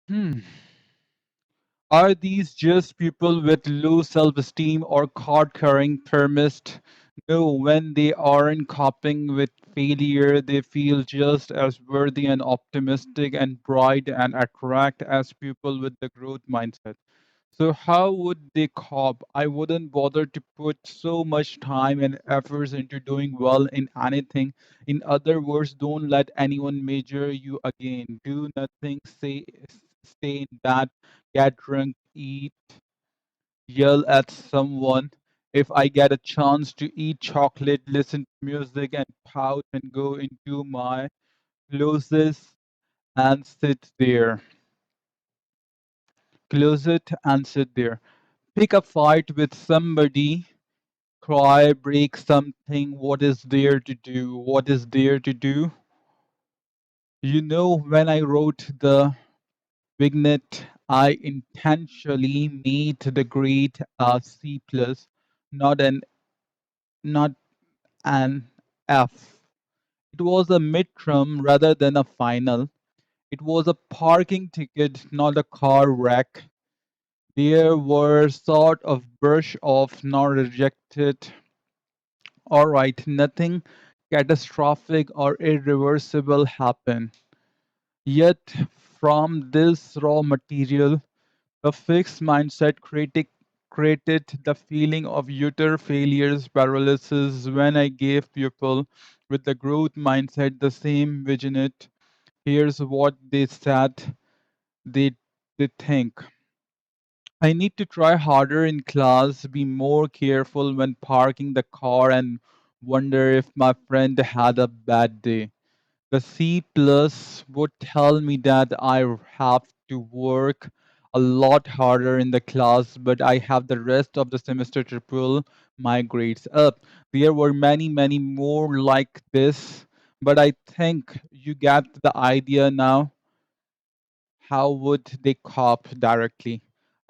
Hmm. Are these just people with low self-esteem or card-carrying thermist? No, when they aren't coping with failure, they feel just as worthy and optimistic and bright and attract as people with the growth mindset. So how would they cope? I wouldn't bother to put so much time and efforts into doing well in anything. In other words, don't let anyone measure you again. Do nothing, stay in bed, get drunk, eat, yell at someone. If I get a chance to eat chocolate, listen to music and pout and go into my closet and sit there. Closet and sit there. Pick a fight with somebody, cry, break something. What is there to do? What is there to do? When I wrote the vignette, I intentionally made the grade a C plus, not not an F. It was a midterm rather than a final. It was a parking ticket, not a car wreck. There were sort of brush off, not rejected. All right, nothing catastrophic or irreversible happened. Yet, from this raw material, the fixed mindset created the feeling of utter failures paralysis when I gave people with the growth mindset the same vignette. Here's what they said they, they think. I need to try harder in class, be more careful when parking the car, and wonder if my friend had a bad day. The C plus would tell me that I have to work a lot harder in the class, but I have the rest of the semester to pull my grades up. There were many, many more like this, but I think you get the idea now. How would they cope directly?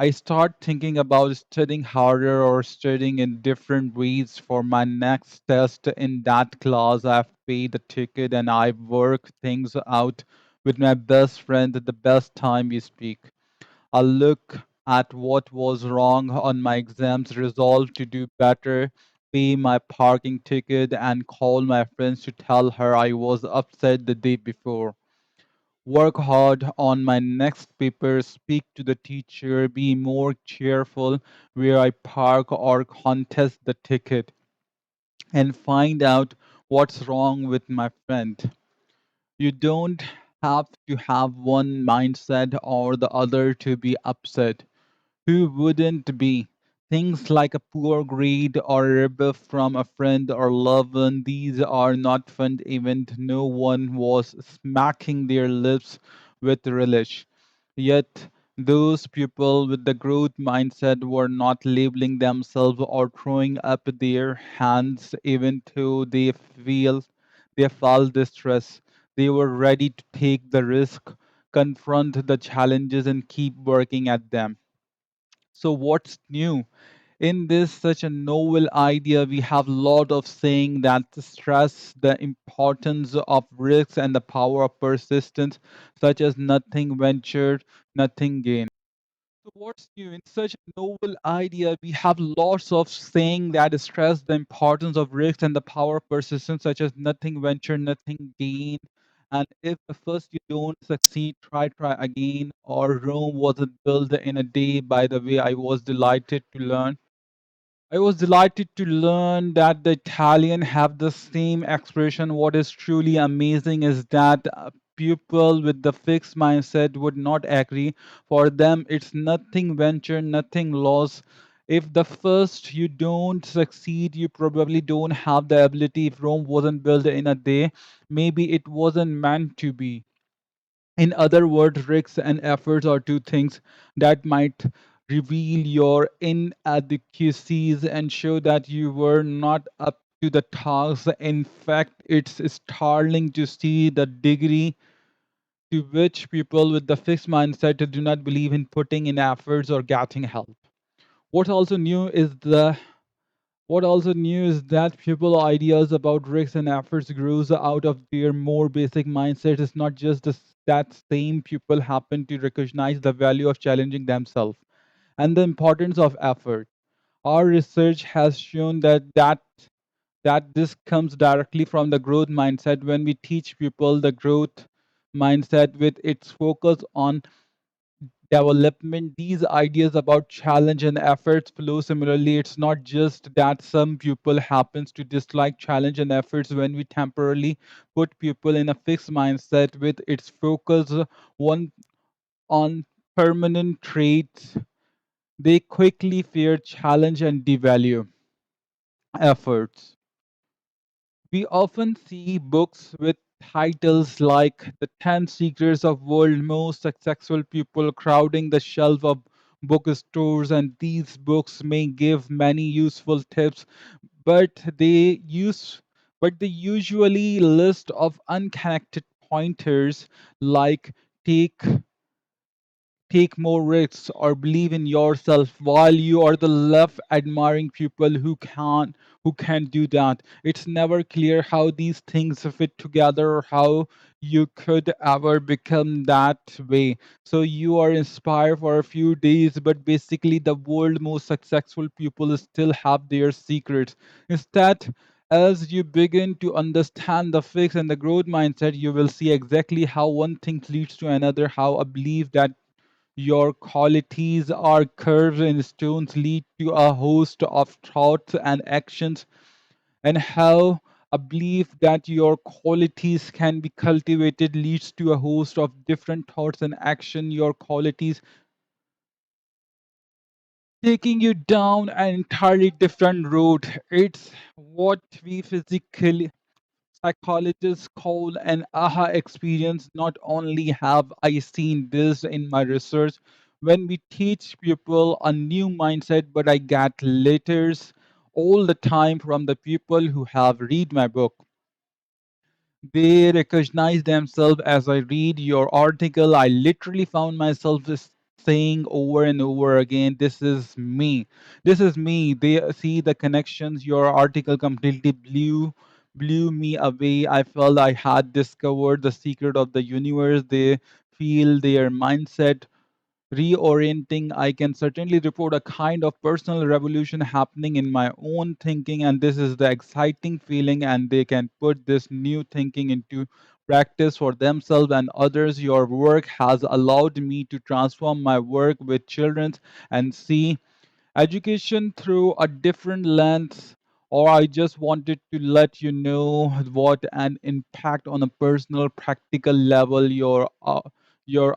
I start thinking about studying harder or studying in different ways for my next test in that class. I've paid the ticket and I've worked things out with my best friend at the best time we speak. I look at what was wrong on my exams, resolve to do better, pay my parking ticket, and call my friends to tell her I was upset the day before. Work hard on my next paper, speak to the teacher, be more cheerful where I park or contest the ticket, and find out what's wrong with my friend. You don't have to have one mindset or the other to be upset. Who wouldn't be? Things like a poor grade or a rebuff from a friend or loved one, these are not fun event. No one was smacking their lips with relish. Yet those people with the growth mindset were not labeling themselves or throwing up their hands even though they felt distress. They were ready to take the risk, confront the challenges and keep working at them. So what's new? In this such a novel idea, we have a lot of saying that stress the importance of risks and the power of persistence, such as nothing ventured, nothing gained. So what's new? In such a novel idea, we have lots of saying that stress the importance of risk and the power of persistence, such as nothing venture, nothing gain. And if the first you don't succeed, try again. Or Rome wasn't built in a day. By the way, I was delighted to learn that the Italian have the same expression. What is truly amazing is that people with the fixed mindset would not agree. For them, it's nothing venture, nothing loss. If the first you don't succeed, you probably don't have the ability. If Rome wasn't built in a day, maybe it wasn't meant to be. In other words, risks and efforts are two things that might reveal your inadequacies and show that you were not up to the task. In fact, it's startling to see the degree to which people with the fixed mindset do not believe in putting in efforts or getting help. What's also new is the What also new is that people ideas about risks and efforts grows out of their more basic mindset. It's not just that same people happen to recognize the value of challenging themselves and the importance of effort. Our research has shown that this comes directly from the growth mindset. When we teach people the growth mindset with its focus on development, these ideas about challenge and efforts flow similarly. It's not just that some people happens to dislike challenge and efforts. When we temporarily put people in a fixed mindset with its focus one on permanent traits, they quickly fear challenge and devalue efforts. We often see books with titles like The 10 Secrets of World's Most Successful People crowding the shelf of bookstores, and these books may give many useful tips, but they usually list of unconnected pointers like take take more risks or believe in yourself, while you are the left admiring people who can do that. It's never clear how these things fit together or how you could ever become that way. So you are inspired for a few days, but basically the world most successful people still have their secrets. Instead, as you begin to understand the fix and the growth mindset, you will see exactly how one thing leads to another, how a belief that your qualities are curves and stones lead to a host of thoughts and actions, and how a belief that your qualities can be cultivated leads to a host of different thoughts and action. Your qualities taking you down an entirely different road. It's what we physically psychologists call an aha experience. Not only have I seen this in my research when we teach people a new mindset, but I get letters all the time from the people who have read my book. They recognize themselves as I read your article. I literally found myself just saying over and over again, this is me. This is me. They see the connections. Your article completely blew me away. I felt I had discovered the secret of the universe. They feel their mindset reorienting. I can certainly report a kind of personal revolution happening in my own thinking, and this is the exciting feeling. And they can put this new thinking into practice for themselves and others. Your work has allowed me to transform my work with children and see education through a different lens. Or I just wanted to let you know what an impact on a personal practical level your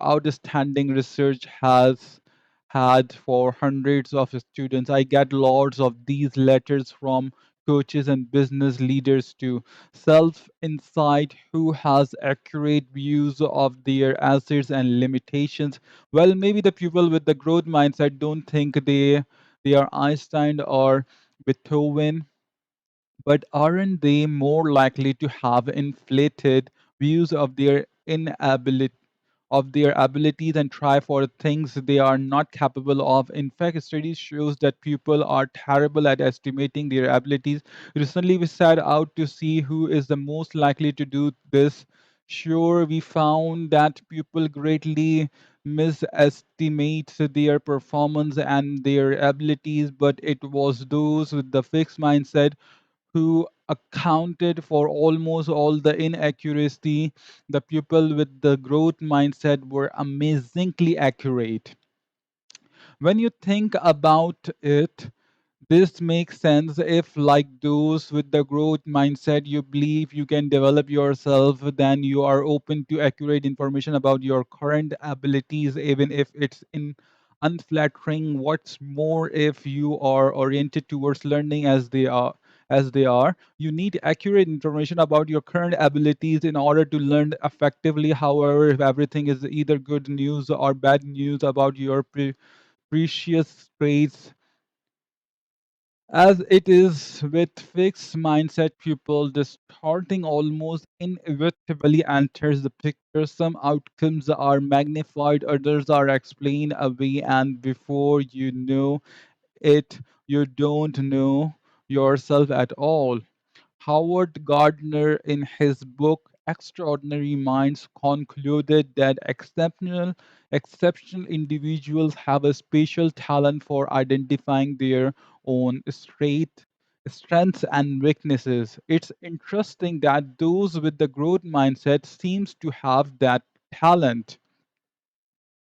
outstanding research has had for hundreds of students. I get lots of these letters from coaches and business leaders to self insight who has accurate views of their assets and limitations. Well, maybe the people with the growth mindset don't think they are Einstein or Beethoven, but aren't they more likely to have inflated views of their abilities and try for things they are not capable of? In fact, studies shows that people are terrible at estimating their abilities. Recently, we set out to see who is the most likely to do this. Sure, we found that people greatly misestimate their performance and their abilities, but it was those with the fixed mindset who accounted for almost all the inaccuracy. The people with the growth mindset were amazingly accurate. When you think about it, this makes sense. If, like those with the growth mindset, you believe you can develop yourself, then you are open to accurate information about your current abilities, even if it's in unflattering. What's more, if you are oriented towards learning as they are, you need accurate information about your current abilities in order to learn effectively. However, if everything is either good news or bad news about your precious traits, as it is with fixed mindset people, distorting almost inevitably enters the picture. Some outcomes are magnified, others are explained away, and before you know it, you don't know yourself at all. Howard Gardner, in his book Extraordinary Minds, concluded that exceptional individuals have a special talent for identifying their own strengths and weaknesses. It's interesting that those with the growth mindset seems to have that talent.